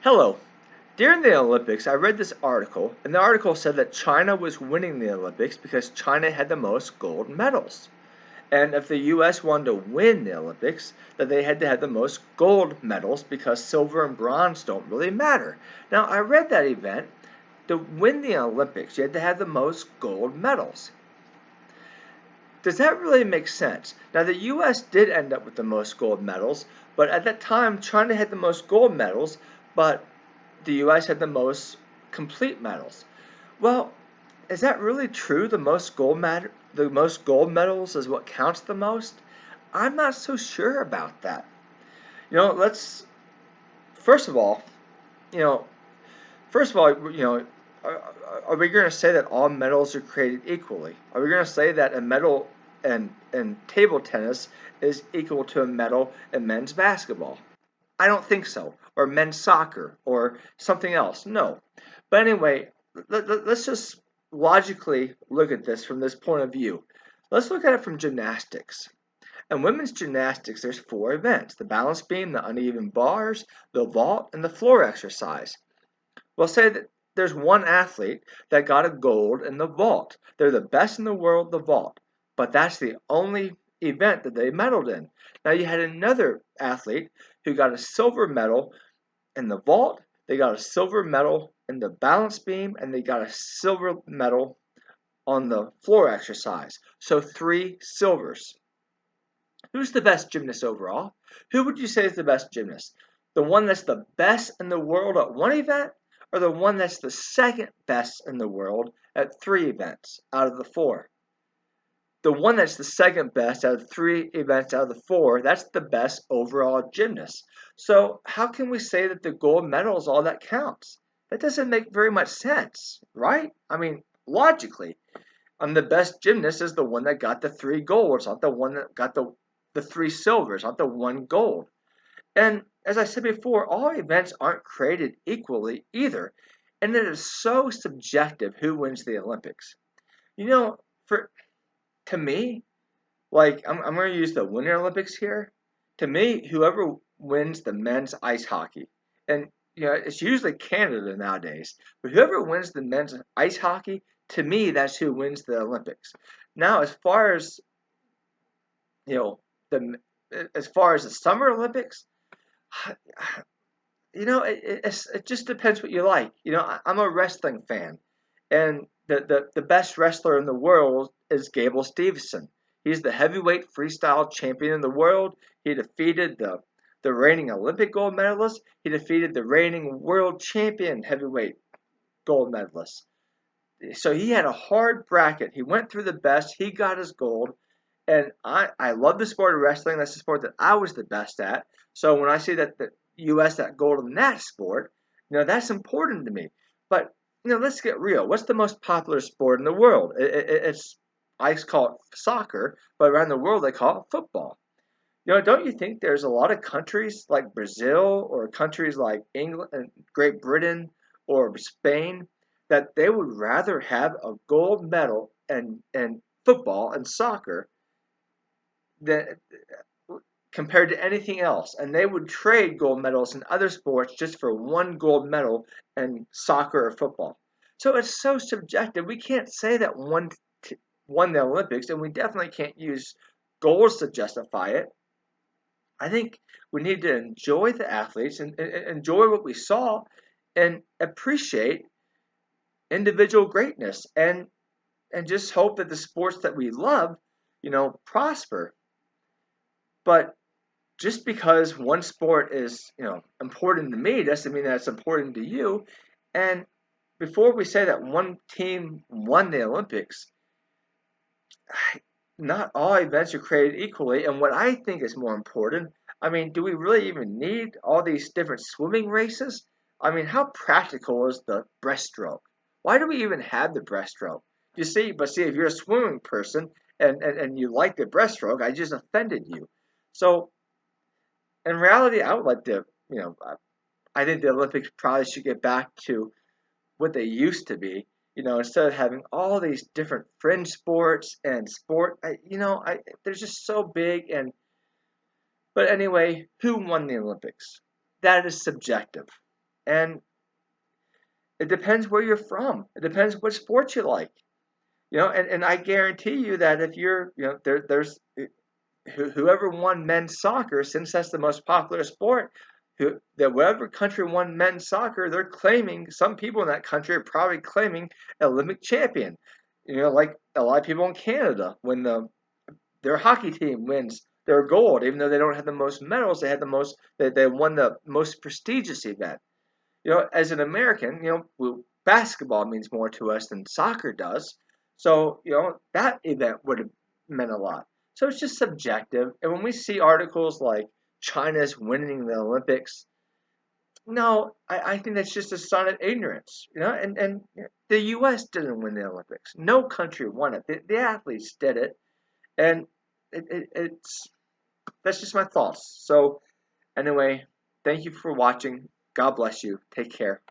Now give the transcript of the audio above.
Hello. During the Olympics, I read this article, and the article said that China was winning the Olympics because China had the most gold medals. And if the US wanted to win the Olympics, that they had to have the most gold medals because silver and bronze don't really matter. Now, I read that event. To win the Olympics, you had to have the most gold medals. Does that really make sense? Now, the US did end up with the most gold medals, but at that time, China had the most gold medals, but the US had the most complete medals. Well, is that really true? The most gold medals is what counts the most? I'm not so sure about that. Let's first of all, you know, first of all, are, are we going to say that all medals are created equally? Are we going to say that a medal in table tennis is equal to a medal in men's basketball? I don't think so. Or men's soccer or something else. No. But anyway, let's just logically look at this from this point of view. Let's look at it from gymnastics. In women's gymnastics, there's four events: the balance beam, the uneven bars, the vault, and the floor exercise. We'll say that there's one athlete that got a gold in the vault. They're the best in the world, the vault. But that's the only event that they medaled in. Now you had another athlete who got a silver medal in the vault, they got a silver medal in the balance beam, and they got a silver medal on the floor exercise. So three silvers. Who's the best gymnast overall? Who would you say is the best gymnast? The one that's the best in the world at one event, or the one that's the second best in the world at three events out of the four? The one that's the second best out of three events out of the four, that's the best overall gymnast. So how can we say that the gold medal is all that counts? That doesn't make very much sense, right? I mean, logically, the best gymnast is the one that got the three golds, not the one that got the three silvers, not the one gold. And as I said before, all events aren't created equally either. And it is so subjective who wins the Olympics. You know, for to me, I'm going to use the Winter Olympics here. To me, whoever wins the men's ice hockey, and it's usually Canada nowadays, but whoever wins the men's ice hockey, to me, that's who wins the Olympics. Now, you know, the as far as the Summer Olympics, it just depends what you like. I'm a wrestling fan, and the best wrestler in the world is Gable Steveson. He's the heavyweight freestyle champion in the world. He defeated the reigning Olympic gold medalist. He defeated the reigning world champion heavyweight gold medalist. So he had a hard bracket. He went through the best. He got his gold. And I love the sport of wrestling. That's the sport that I was the best at. So when I see that the U.S. got gold in that sport, that's important to me. But let's get real. What's the most popular sport in the world? It's I call it soccer, but around the world they call it football. Don't you think there's a lot of countries like Brazil or countries like England and Great Britain or Spain that they would rather have a gold medal and football and soccer than compared to anything else, and they would trade gold medals in other sports just for one gold medal in soccer or football. So it's so subjective. We can't say that one won the Olympics, and we definitely can't use goals to justify it. I think we need to enjoy the athletes and enjoy what we saw and appreciate individual greatness and just hope that the sports that we love, prosper. But just because one sport is, important to me doesn't mean that it's important to you. And before we say that one team won the Olympics, not all events are created equally. And what I think is more important, I mean, do we really even need all these different swimming races? I mean, how practical is the breaststroke? Why do we even have the breaststroke? You see, but see, if you're a swimming person and you like the breaststroke, I just offended you. So in reality, I would like to, I think the Olympics probably should get back to what they used to be. Instead of having all these different fringe sports and they're just so big. But anyway, who won the Olympics? That is subjective. And it depends where you're from. It depends what sports you like. And I guarantee you that if you're, there's whoever won men's soccer, since that's the most popular sport, that whatever country won men's soccer, they're claiming, some people in that country are probably claiming Olympic champion. Like a lot of people in Canada, when their hockey team wins their gold, even though they don't have the most medals, they won the most prestigious event. As an American, basketball means more to us than soccer does. So, that event would have meant a lot. So it's just subjective. And when we see articles like China's winning the Olympics, no, I think that's just a sign of ignorance. And the U.S. didn't win the Olympics. No country won it. The athletes did it. And it's that's just my thoughts. So anyway, thank you for watching. God bless you. Take care.